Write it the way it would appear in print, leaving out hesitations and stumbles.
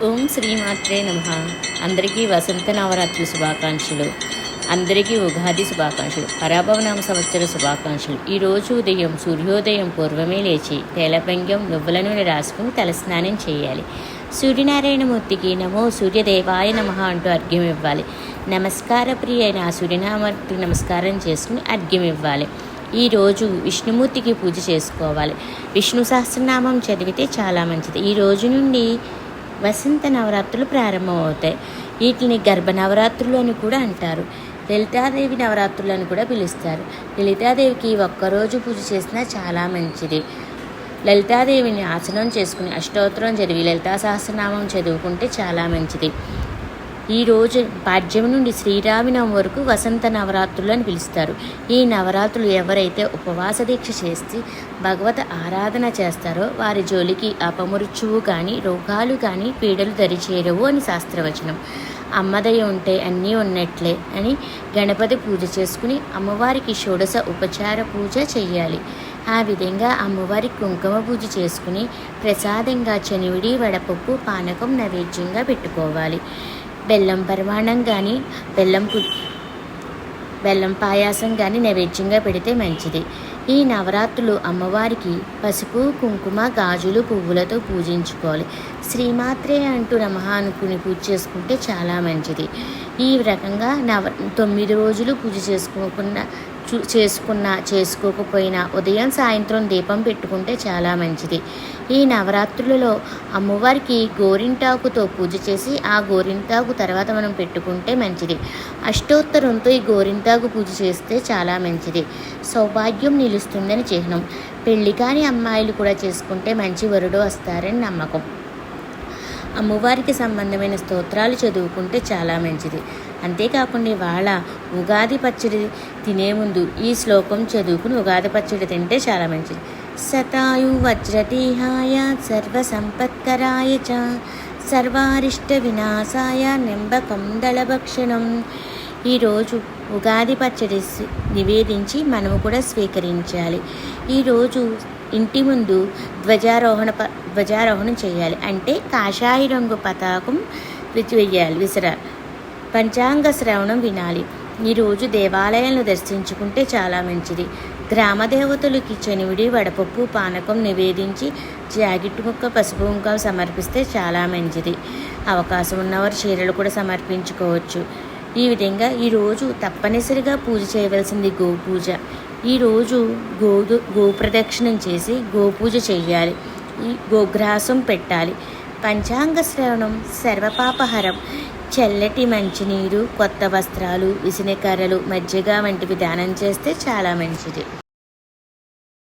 ఓం శ్రీమాత్రే నమః. అందరికీ వసంత నవరాత్రి శుభాకాంక్షలు. అందరికీ ఉగాది శుభాకాంక్షలు. పరాభవనామ సంవత్సర శుభాకాంక్షలు. ఈరోజు ఉదయం సూర్యోదయం పూర్వమే లేచి తేలపంగం నువ్వుల నూనె రాసుకుని తలస్నానం చేయాలి. సూర్యనారాయణమూర్తికి నమో సూర్యదేవాయ నమః అంటూ అర్ఘ్యం ఇవ్వాలి. నమస్కార ప్రియ అయిన ఆ సూర్యనామూర్తికి నమస్కారం చేసుకుని అర్ఘ్యం ఇవ్వాలి. ఈరోజు విష్ణుమూర్తికి పూజ చేసుకోవాలి. విష్ణు సహస్రనామం చదివితే చాలా మంచిది. ఈ రోజు నుండి వసంత నవరాత్రులు ప్రారంభమవుతాయి. వీటిని గర్భ నవరాత్రులు అని కూడా అంటారు. లలితాదేవి నవరాత్రులు అని కూడా పిలుస్తారు. లలితాదేవికి ఒక్కరోజు పూజ చేసినా చాలా మంచిది. లలితాదేవిని ఆసనం చేసుకుని అష్టోత్తరం చదివి లలితా సహస్రనామం చదువుకుంటే చాలా మంచిది. ఈరోజు పాడ్యం నుండి శ్రీరామనవమి వరకు వసంత నవరాత్రులు అని పిలుస్తారు. ఈ నవరాత్రులు ఎవరైతే ఉపవాస దీక్ష చేసి భగవత ఆరాధన చేస్తారో వారి జోలికి అపమృత్యువు కానీ రోగాలు కానీ పీడలు దరిచేరవు అని శాస్త్రవచనం. అమ్మదయ ఉంటే అన్నీ ఉన్నట్లే అని గణపతి పూజ చేసుకుని అమ్మవారికి షోడశ ఉపచార పూజ చేయాలి. ఆ విధంగా అమ్మవారికి కుంకుమ పూజ చేసుకుని ప్రసాదంగా చనివిడి వడపప్పు పానకం నైవేద్యంగా పెట్టుకోవాలి. బెల్లం పరిమాణం కానీ బెల్లం పాయాసం కానీ నైవేద్యంగా పెడితే మంచిది. ఈ నవరాత్రులు అమ్మవారికి పసుపు కుంకుమ గాజులు పువ్వులతో పూజించుకోవాలి. శ్రీమాత్రే అంటూ నమః అనుకుని పూజ చేసుకుంటే చాలా మంచిది. ఈ రకంగా 9 రోజులు పూజ చేసుకోకపోయినా ఉదయం సాయంత్రం దీపం పెట్టుకుంటే చాలా మంచిది. ఈ నవరాత్రులలో అమ్మవారికి గోరింటాకుతో పూజ చేసి ఆ గోరింటాకు తర్వాత మనం పెట్టుకుంటే మంచిది. అష్టోత్తరంతో ఈ గోరింటాకు పూజ చేస్తే చాలా మంచిది. సౌభాగ్యం నిలుస్తుందని చిహ్నం. పెళ్లి కాని అమ్మాయిలు కూడా చేసుకుంటే మంచి వరుడు వస్తారని నమ్మకం. అమ్మవారికి సంబంధమైన స్తోత్రాలు చదువుకుంటే చాలా మంచిది. అంతేకాకుండా ఇవాళ ఉగాది పచ్చడి తినే ముందు ఈ శ్లోకం చదువుకుని ఉగాది పచ్చడి తింటే చాలా మంచిది. శతాయు వజ్రదేహాయ సర్వసంపత్కరాయ చ సర్వారిష్ట వినాశాయ నింబకం దళభక్షణం. ఈరోజు ఉగాది పచ్చడి నివేదించి మనము కూడా స్వీకరించాలి. ఈరోజు ఇంటి ముందు ధ్వజారోహణం చేయాలి. అంటే కాషాయ రంగు పతాకం విసరాలి. పంచాంగ శ్రవణం వినాలి. ఈరోజు దేవాలయాలను దర్శించుకుంటే చాలా మంచిది. గ్రామ దేవతలకి చనివిడి వడపప్పు పానకం నివేదించి జాకెట్టు ముక్క పసుపు ముక్క సమర్పిస్తే చాలా మంచిది. అవకాశం ఉన్నవారు చీరలు కూడా సమర్పించుకోవచ్చు. ఈ విధంగా ఈరోజు తప్పనిసరిగా పూజ చేయవలసింది గోపూజ. ఈరోజు గోప్రదక్షిణం చేసి గోపూజ చేయాలి. ఈ గోగ్రాసం పెట్టాలి. పంచాంగ శ్రవణం సర్వపాపహరం. చల్లటి మంచినీరు కొత్త వస్త్రాలు విసనకర్రలు మజ్జిగ వంటివి దానం చేస్తే చాలా మంచిది.